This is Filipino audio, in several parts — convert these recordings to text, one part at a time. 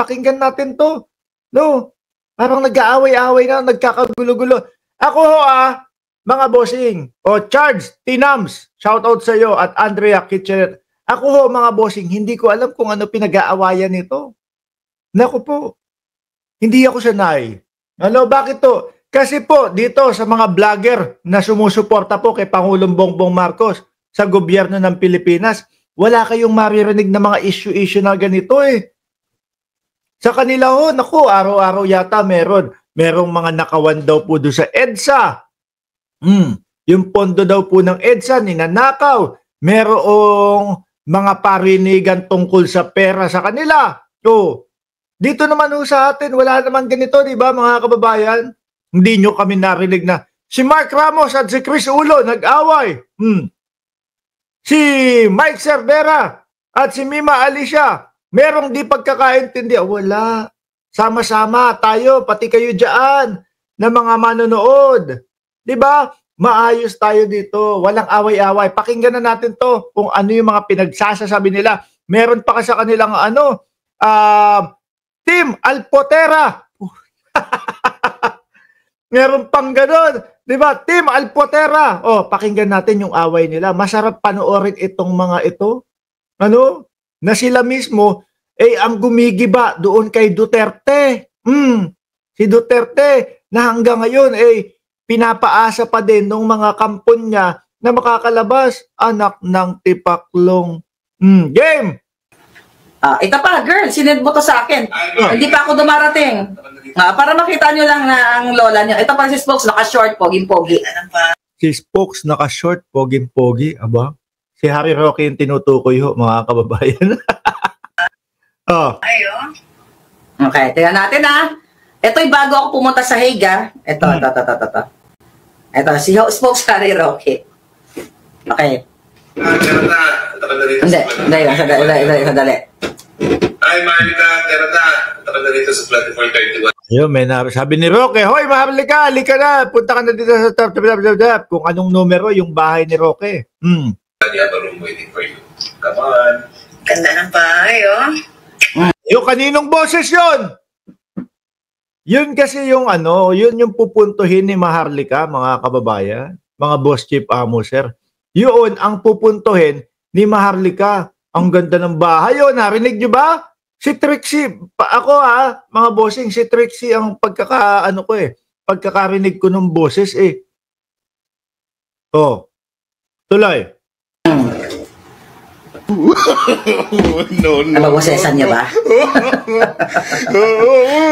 Pakinggan natin to. No? Parang nag-aaway-aaway na, nagkakagulo-gulo. Ako ho mga bossing, Charles Tinams, shoutout sa iyo, at Andrea Kitchener. Ako ho mga bossing, hindi ko alam kung ano pinag-aawayan nito. Naku po, hindi ako sanay. Ano, bakit to? Kasi po, dito sa mga vlogger na sumusuporta po kay Pangulong Bongbong Marcos sa gobyerno ng Pilipinas, wala kayong maririnig na mga issue-issue na ganito eh. Sa kanila ho, naku, araw-araw yata merong mga nakawan daw po doon sa EDSA. Yung pondo daw po ng EDSA, ninanakaw. Merong mga parinigan tungkol sa pera sa kanila. Dito naman ho sa atin, wala naman ganito, di ba mga kababayan? Hindi nyo kami narinig na si Mark Ramos at si Chris Ulo nag-away. Si Mike Cervera at si Mima Alicia, merong di pagkakaintindi. Wala. Sama-sama tayo, pati kayo dyan, na mga manonood. Diba? Maayos tayo dito. Walang away-away. Pakinggan na natin to kung ano yung mga pinagsasasabi nila. Meron pa sa kanilang Team Alpotera. Meron pang ganun. Diba? Team Alpotera. Pakinggan natin yung away nila. Masarap panoorin itong mga ito. Ano? Na sila mismo, ang gumigiba doon kay Duterte. Si Duterte, na hanggang ngayon, pinapaasa pa din ng mga kampon niya na makakalabas. Anak ng tipaklong. Game! Ito pa, girl, sinend mo to sa akin. Hindi pa ako dumarating. Para makita nyo lang na ang lola nyo. Ito pa si Spokes, naka-short, poging-pogi. Si Spokes, naka-short, poging-pogi. Aba, si Harry Roque yung tinutukoy ho, mga kababayan. Okay, tingnan natin Ito'y bago ako pumunta sa Hague. Ito. Ito, si Spokes Harry Roque. Okay. Sandali. Ay, Marika, Terata, punta ka na rito sa 2431. Ayun, sabi ni Roque, hoy, Maharlika, halika na, punta ka na dito sa kung anong numero yung bahay ni Roque. I have a room waiting for you. Come on. Ganda ng bahay, Yung kaninong boses yun? Yun kasi yung yun yung pupuntuhin ni Maharlika, mga kababayan, mga boss chief sir. Yun ang pupuntuhin ni Maharlika. Ang ganda ng bahay. Narinig nyo ba? Si Trixie, ako mga bossing, si Trixie ang pagkakarinig ko ng boses tuloy. No. Nababosesan niyo ba?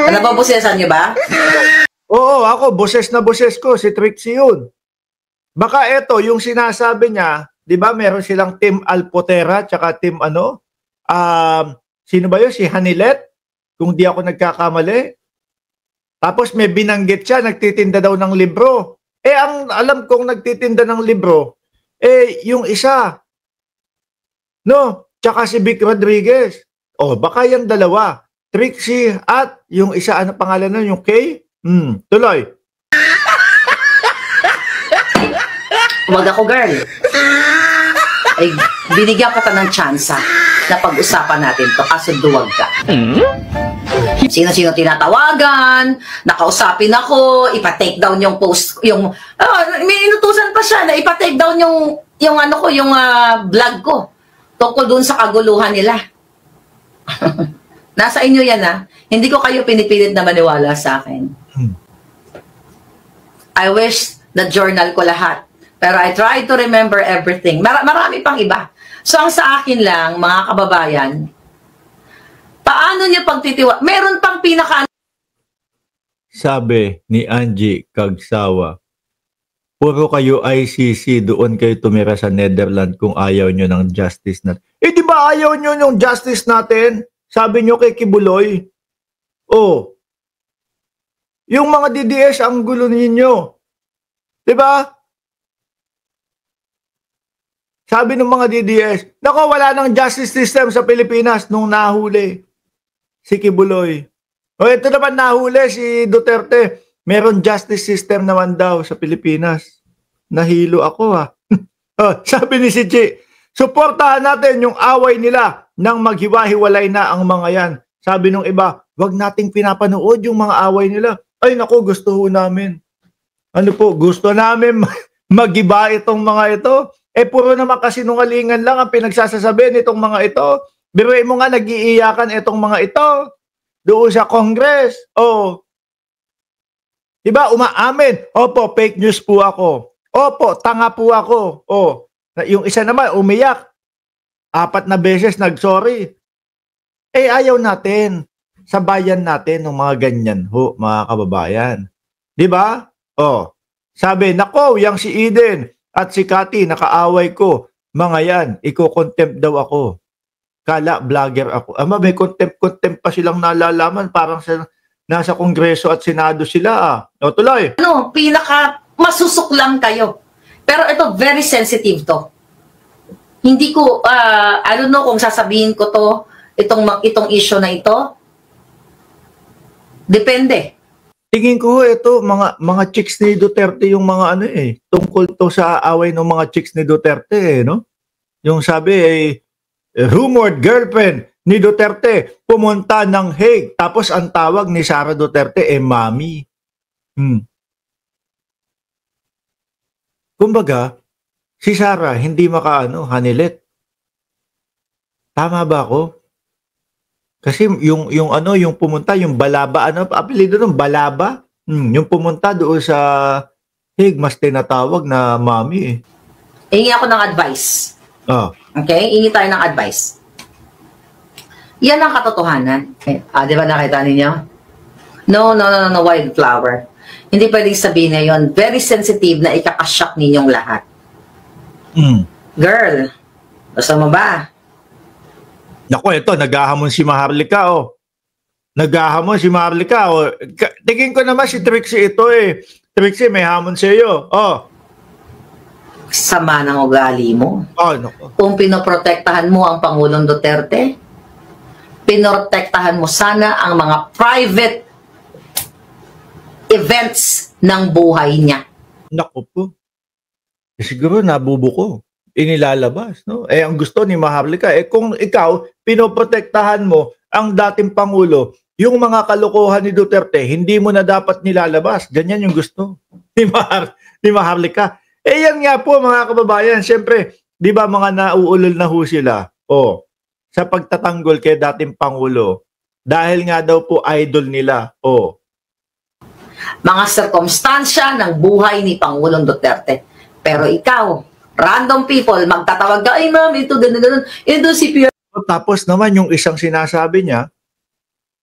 Nababosesan niyo ba? Oo, ako, boses na boses ko, si Trixie yun. Baka yung sinasabi niya, di ba meron silang Team Alpotera, tsaka Team sino ba yun? Si Hanilet? Kung di ako nagkakamali. Tapos may binanggit siya, nagtitinda daw ng libro. Ang alam kong nagtitinda ng libro, yung isa. No? Tsaka si Vic Rodriguez. Baka yung dalawa. Trixie at yung isa, ano pangalan nun? Yung K? Tuloy. Huwag ako, girl. Binigyan kita ng tsansa na pag-usapan natin to, kaso duwag ka. Sino-sino tinatawagan, nakausapin ako, ipa-take down yung post, may inutusan pa siya na ipa-take down yung vlog ko tungkol dun sa kaguluhan nila. Nasa inyo yan Hindi ko kayo pinipilit na maniwala sa akin. I wish na journal ko lahat. Pero I try to remember everything. Marami pang iba. So, ang sa akin lang, mga kababayan, paano niyo pagtitiwa? Meron pang Sabi ni Angie Kagsawa, puro kayo ICC, doon kayo tumira sa Netherlands kung ayaw nyo ng justice natin. Di ba ayaw nyo ng justice natin? Sabi nyo kay Kibuloy. Yung mga DDS, ang gulo ninyo. Di ba? Sabi ng mga DDS, nako, wala nang justice system sa Pilipinas nung nahuli si Kibuloy. Ito naman nahuli si Duterte. Meron justice system naman daw sa Pilipinas. Nahilo ako sabi ni si Chi, suportahan natin yung away nila nang maghiwa-hiwalay na ang mga yan. sabi nung iba, wag nating pinapanood yung mga away nila. Ay nako, gusto ho namin. Ano po, gusto namin magiba itong mga ito. Eh puro naman kasinungalingan lang ang pinagsasasabi nitong mga ito. Biruin mo nga, nag-iiyakan itong mga ito doon sa Congress. Oh. Diba, umaamin. Opo, fake news po ako. Opo, tanga po ako. Oh. Yung isa naman, umiyak. 4 na beses nag-sorry. Eh, ayaw natin. Sa bayan natin ng mga ganyan ho, mga kababayan. Diba? Oh. Sabi, nako, yang si Eden at si Cathy, nakaaway ko. Mga yan, iko-contempt daw ako. Kala, vlogger ako. May contempt pa silang nalalaman. Parang nasa Kongreso at Senado sila. O, tuloy. Ano, masusok lang kayo. Pero ito, very sensitive to. Hindi ko, I don't know kung sasabihin ko to, itong issue na ito. Depende. Tingin ko ito, mga chicks ni Duterte yung mga ano tungkol to sa away ng mga chicks ni Duterte no? Yung sabi rumored girlfriend ni Duterte pumunta ng Hague, tapos ang tawag ni Sara Duterte mami. Kumbaga, si Sara hindi hanilet. Tama ba ako? Kasi yung pumunta, yung Balaba, apelido nun, Balaba? Yung pumunta doon sa Hague, mas tinatawag na mami Hingi ako ng advice. Okay? Hingi tayo ng advice. Yan ang katotohanan. Di ba nakita ninyo? No, wildflower. Hindi pwedeng sabihin na yun. Very sensitive na ikakashock ninyong lahat. Girl, gusto mo ba? Naku, ito, naghahamon si Maharlika, Naghahamon si Maharlika, Tingin ko naman si Trixie ito, Trixie, may hamon sa iyo, Sama ng ugali mo. Naku. Kung pinoprotektahan mo ang Pangulong Duterte, pinoprotektahan mo sana ang mga private events ng buhay niya. Naku po. Siguro nabubuko. Inilalabas, no? Ang gusto ni Maharlika, kung ikaw, pinoprotektahan mo ang dating Pangulo, yung mga kalokohan ni Duterte, hindi mo na dapat nilalabas. Ganyan yung gusto ni Maharlika. Yan nga po, mga kababayan, siyempre, di ba mga nauulol na ho sila, sa pagtatanggol kay dating Pangulo, dahil nga daw po idol nila, Mga sirkumstansya ng buhay ni Pangulong Duterte. Pero ikaw, random people, magtatawag ka, ay ma'am, ito, ganun. Ito si Pierre. Tapos naman yung isang sinasabi niya,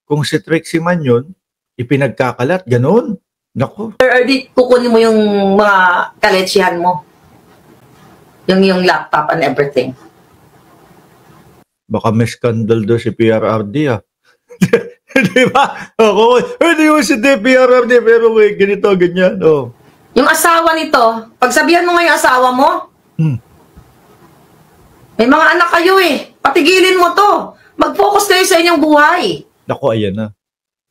kung si Trixie man yun, ipinagkakalat, ganun. Naku. Kukunin mo yung mga kaletsihan mo. Yung laptop and everything. Baka may scandal doon si PRRD Di ba? Hindi mo si PRRD, pero ganito, ganyan. Yung asawa nito, pagsabihan mo nga yung asawa mo, may mga anak kayo patigilin mo to. Mag-focus kayo sa inyong buhay. Naku, ayan na.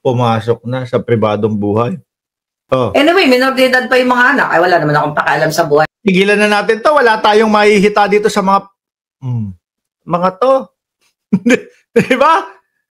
Pumasok na sa pribadong buhay. Anyway, minor de edad pa yung mga anak. Ay, wala naman akong pakialam sa buhay. Tigilan na natin to. Wala tayong mahihita dito sa mga to. Di ba?